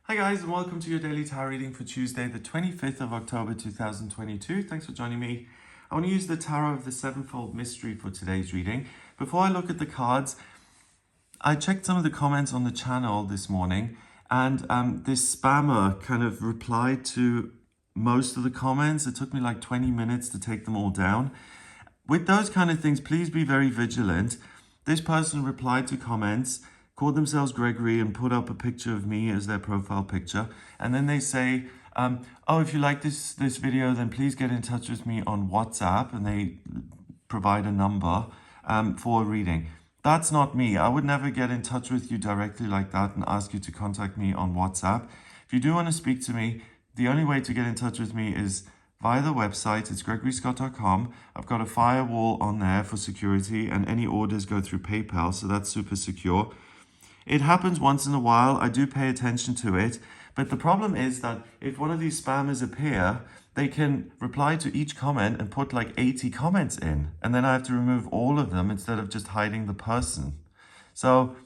Hi guys, and welcome to your daily tarot reading for Tuesday, the 25th of October 2022. Thanks for joining me. I want to use the Tarot of the Sevenfold Mystery for today's reading. Before I look at the cards, I checked some of the comments on the channel this morning, and this spammer kind of replied to most of the comments. It took me like 20 minutes to take them all down. With those kind of things, please be very vigilant. This person replied to comments, called themselves Gregory, and put up a picture of me as their profile picture. And then they say, oh, if you like this video, then please get in touch with me on WhatsApp. And they provide a number for a reading. That's not me. I would never get in touch with you directly like that and ask you to contact me on WhatsApp. If you do want to speak to me, the only way to get in touch with me is via the website. It's gregoryscott.com. I've got a firewall on there for security, and any orders go through PayPal, so that's super secure. It happens once in a while. I do pay attention to it. But the problem is that if one of these spammers appear, they can reply to each comment and put like 80 comments in. And then I have to remove all of them instead of just hiding the person. So,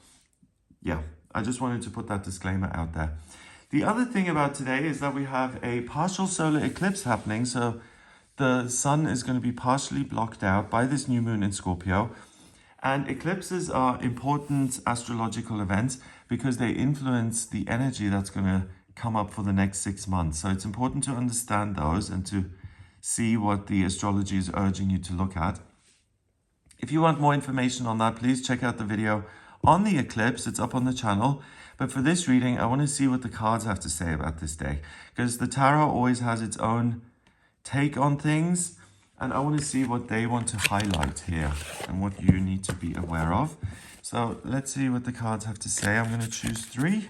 yeah, I just wanted to put that disclaimer out there. The other thing about today is that we have a partial solar eclipse happening. So the sun is going to be partially blocked out by this new moon in Scorpio. And eclipses are important astrological events because they influence the energy that's going to come up for the next 6 months. So it's important to understand those and to see what the astrology is urging you to look at. If you want more information on that, please check out the video on the eclipse. It's up on the channel. But for this reading, I want to see what the cards have to say about this day, because the tarot always has its own take on things. And I want to see what they want to highlight here and what you need to be aware of. So let's see what the cards have to say. I'm going to choose 3.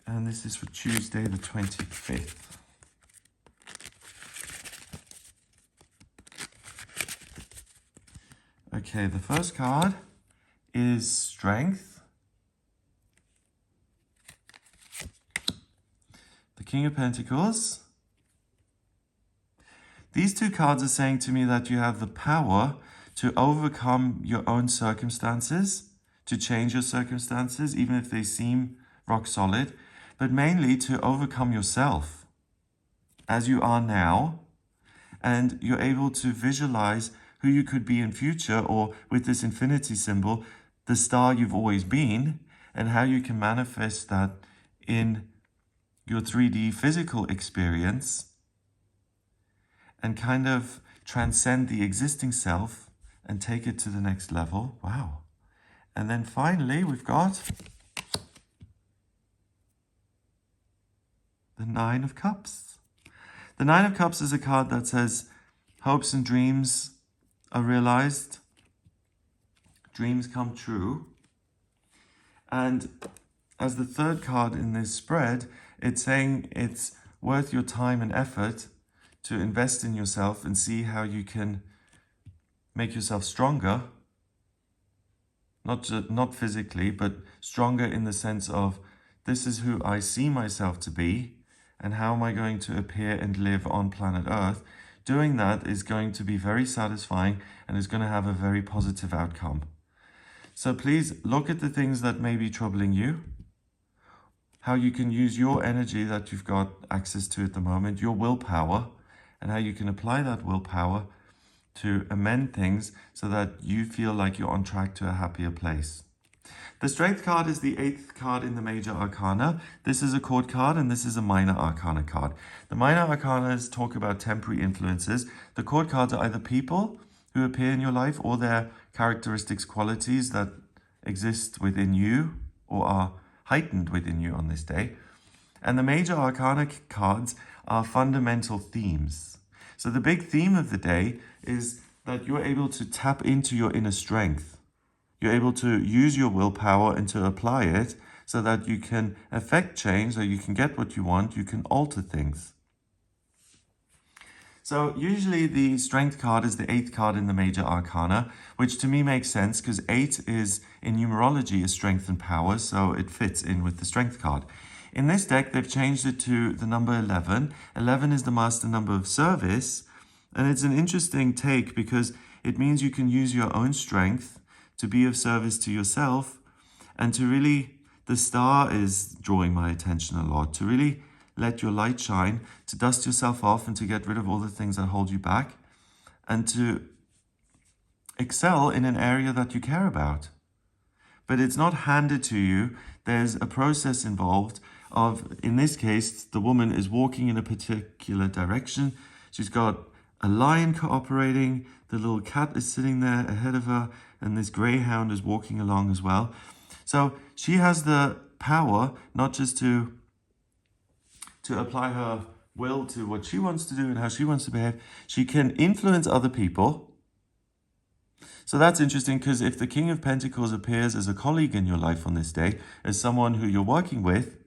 And this is for Tuesday, the 25th. Okay, the first card is Strength. The King of Pentacles. These two cards are saying to me that you have the power to overcome your own circumstances, to change your circumstances, even if they seem rock solid, but mainly to overcome yourself as you are now. And you're able to visualize who you could be in future, or with this infinity symbol, the star you've always been, and how you can manifest that in your 3D physical experience and kind of transcend the existing self and take it to the next level. Wow. And then finally, we've got the Nine of Cups. The Nine of Cups is a card that says hopes and dreams are realized, dreams come true. And as the third card in this spread, it's saying it's worth your time and effort to invest in yourself and see how you can make yourself stronger. Not physically, but stronger in the sense of, this is who I see myself to be, and how am I going to appear and live on planet Earth. Doing that is going to be very satisfying and is going to have a very positive outcome. So please look at the things that may be troubling you, how you can use your energy that you've got access to at the moment, your willpower, and how you can apply that willpower to amend things so that you feel like you're on track to a happier place. The Strength card is the 8th card in the Major Arcana. This is a court card and this is a Minor Arcana card. The Minor Arcanas talk about temporary influences. The court cards are either people who appear in your life or their characteristics, qualities that exist within you or are heightened within you on this day. And the Major Arcana cards are fundamental themes. So the big theme of the day is that you're able to tap into your inner strength. You're able to use your willpower and to apply it so that you can affect change, so you can get what you want, you can alter things. So usually the Strength card is the 8th card in the Major Arcana, which to me makes sense because 8 is, in numerology, is strength and power, so it fits in with the Strength card. In this deck, they've changed it to the number 11. 11 is the master number of service, and it's an interesting take because it means you can use your own strength to be of service to yourself and to really the star is drawing my attention a lot, to really let your light shine, to dust yourself off and to get rid of all the things that hold you back, and to excel in an area that you care about. But it's not handed to you. There's a process involved of, in this case, the woman is walking in a particular direction. She's got a lion cooperating, the little cat is sitting there ahead of her, and this greyhound is walking along as well. So she has the power not just to apply her will to what she wants to do and how she wants to behave. She can influence other people. So that's interesting, because if the King of Pentacles appears as a colleague in your life on this day, as someone who you're working with,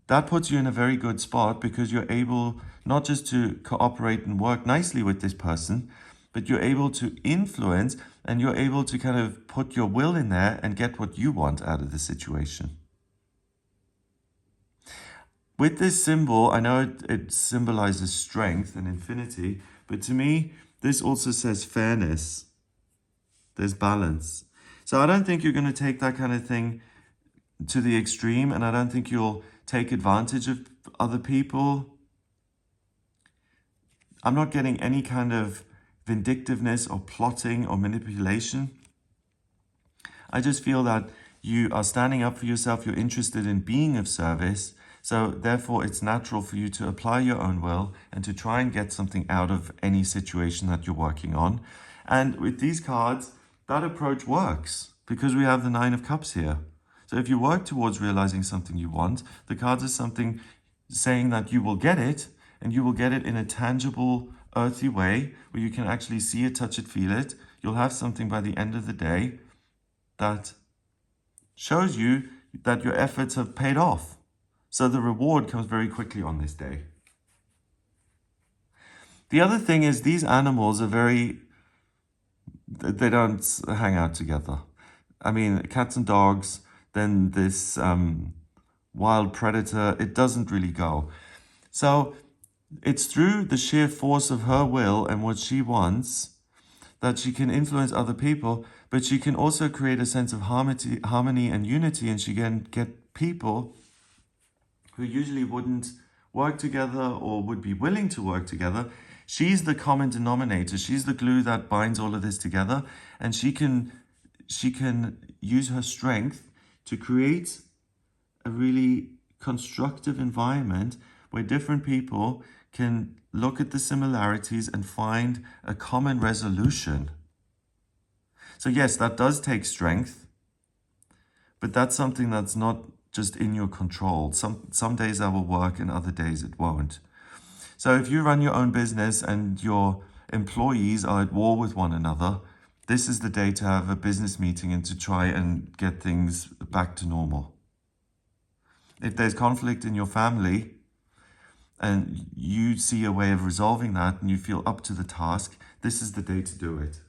that puts you in a very good spot, because you're able not just to cooperate and work nicely with this person, but you're able to influence, and you're able to kind of put your will in there and get what you want out of the situation. With this symbol, I know it symbolizes strength and infinity, but to me, this also says fairness. There's balance. So I don't think you're going to take that kind of thing to the extreme, and I don't think you'll take advantage of other people. I'm not getting any kind of vindictiveness or plotting or manipulation. I just feel that you are standing up for yourself, you're interested in being of service, so therefore it's natural for you to apply your own will and to try and get something out of any situation that you're working on. And with these cards, that approach works, because we have the Nine of Cups here. So if you work towards realizing something you want, the cards are something saying that you will get it, and you will get it in a tangible, earthy way where you can actually see it, touch it, feel it. You'll have something by the end of the day that shows you that your efforts have paid off. So the reward comes very quickly on this day. The other thing is, these animals are they don't hang out together. I mean, cats and dogs, then this wild predator, it doesn't really go. So it's through the sheer force of her will and what she wants that she can influence other people, but she can also create a sense of harmony and unity, and she can get people who usually wouldn't work together or would be willing to work together. She's the common denominator. She's the glue that binds all of this together, and she can use her strength to create a really constructive environment where different people can look at the similarities and find a common resolution. So yes, that does take strength, but that's something that's not just in your control. Some days that will work and other days it won't. So if you run your own business and your employees are at war with one another, this is the day to have a business meeting and to try and get things back to normal. If there's conflict in your family and you see a way of resolving that and you feel up to the task, this is the day to do it.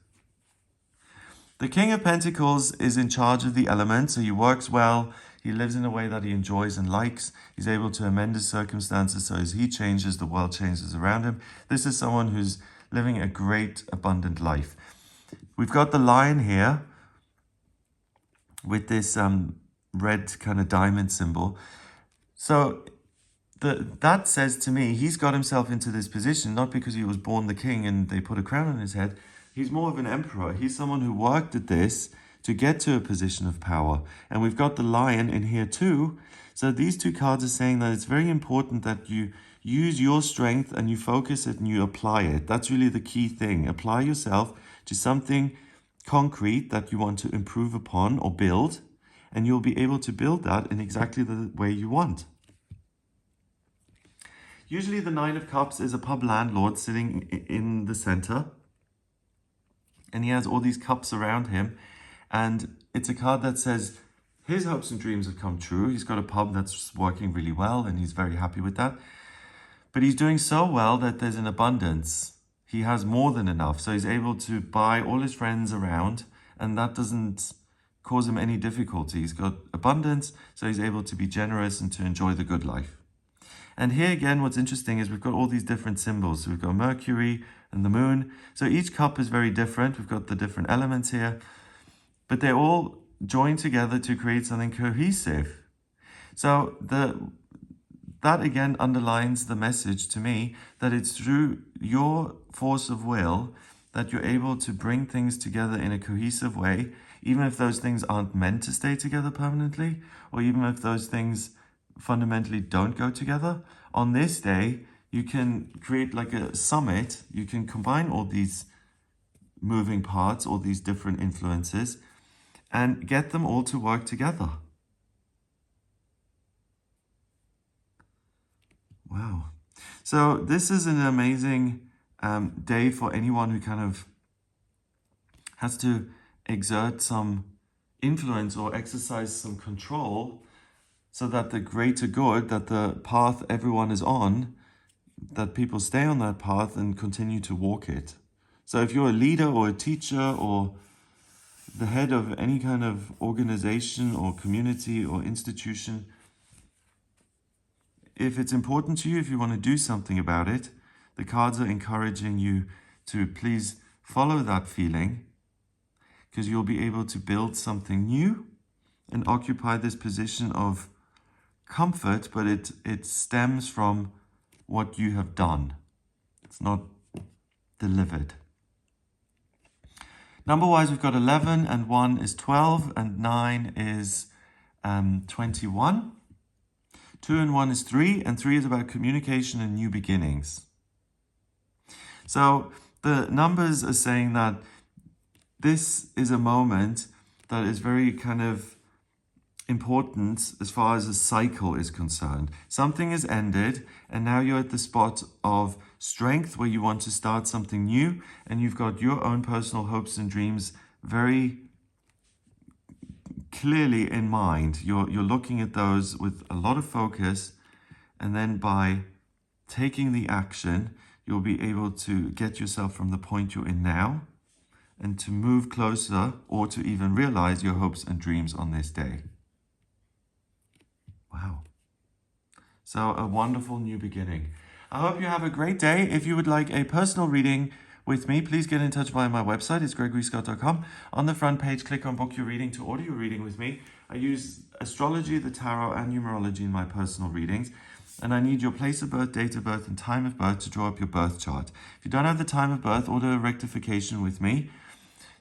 The King of Pentacles is in charge of the elements, so he works well. He lives in a way that he enjoys and likes. He's able to amend his circumstances, so as he changes, the world changes around him. This is someone who's living a great, abundant life. We've got the lion here with this red kind of diamond symbol. So that says to me, he's got himself into this position, not because he was born the king and they put a crown on his head. He's more of an emperor. He's someone who worked at this to get to a position of power. And we've got the lion in here too. So these two cards are saying that it's very important that you use your strength and you focus it and you apply it. That's really the key thing. Apply yourself to something concrete that you want to improve upon or build, and you'll be able to build that in exactly the way you want. Usually the Nine of Cups is a pub landlord sitting in the center, and he has all these cups around him, and it's a card that says his hopes and dreams have come true. He's got a pub that's working really well and he's very happy with that, but he's doing so well that there's an abundance. He has more than enough, so he's able to buy all his friends around, and that doesn't cause him any difficulty. He's got abundance, so he's able to be generous and to enjoy the good life. And here again, what's interesting is we've got all these different symbols. So we've got Mercury and the moon. So each cup is very different. We've got the different elements here, but they're all join together to create something cohesive. So that again underlines the message to me that it's through your force of will that you're able to bring things together in a cohesive way, even if those things aren't meant to stay together permanently, or even if those things fundamentally don't go together. On this day, you can create like a summit. You can combine all these moving parts, all these different influences, and get them all to work together. Wow. So this is an amazing day for anyone who kind of has to exert some influence or exercise some control so that the greater good, that the path everyone is on, that people stay on that path and continue to walk it. So if you're a leader or a teacher or the head of any kind of organization or community or institution, if it's important to you, if you want to do something about it, the cards are encouraging you to please follow that feeling, because you'll be able to build something new and occupy this position of comfort, but it stems from what you have done. It's not delivered. Number-wise, we've got 11, and 1 is 12, and 9 is 21. 2 and 1 is 3, and 3 is about communication and new beginnings. So the numbers are saying that this is a moment that is very kind of important as far as a cycle is concerned. Something has ended, and now you're at the spot of strength where you want to start something new, and you've got your own personal hopes and dreams very clearly in mind. You're looking at those with a lot of focus, and then by taking the action, you'll be able to get yourself from the point you're in now and to move closer, or to even realize your hopes and dreams on this day. Wow. So a wonderful new beginning. I hope you have a great day. If you would like a personal reading with me, please get in touch via my website. It's gregoryscott.com. On the front page, click on Book Your Reading to order your reading with me. I use astrology, the tarot, and numerology in my personal readings. And I need your place of birth, date of birth, and time of birth to draw up your birth chart. If you don't have the time of birth, order a rectification with me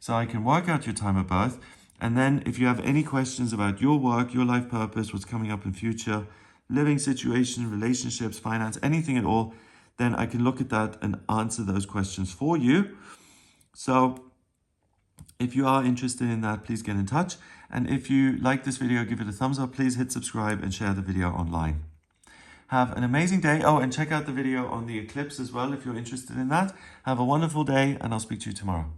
so I can work out your time of birth. And then if you have any questions about your work, your life purpose, what's coming up in future, living situation, relationships, finance, anything at all, then I can look at that and answer those questions for you. So if you are interested in that, please get in touch. And if you like this video, give it a thumbs up. Please hit subscribe and share the video online. Have an amazing day. Oh, and check out the video on the eclipse as well if you're interested in that. Have a wonderful day, and I'll speak to you tomorrow.